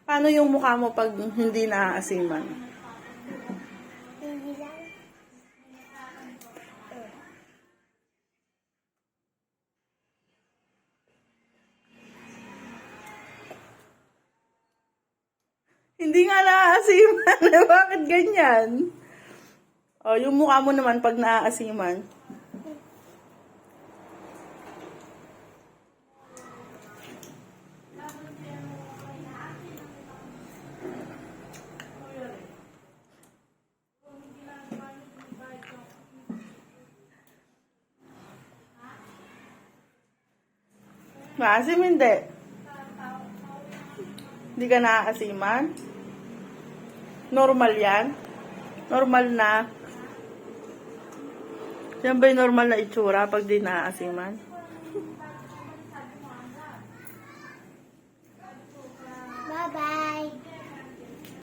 Paano yung mukha mo pag hindi naaasiman? Hindi lang. Hindi nga naaasiman. Bakit ganyan? O, yung mukha mo naman pag naaasiman. Maasim hindi. Hindi ka naaasiman? Normal yan? Normal na? Yan ba yung normal na itsura pag di naaasiman?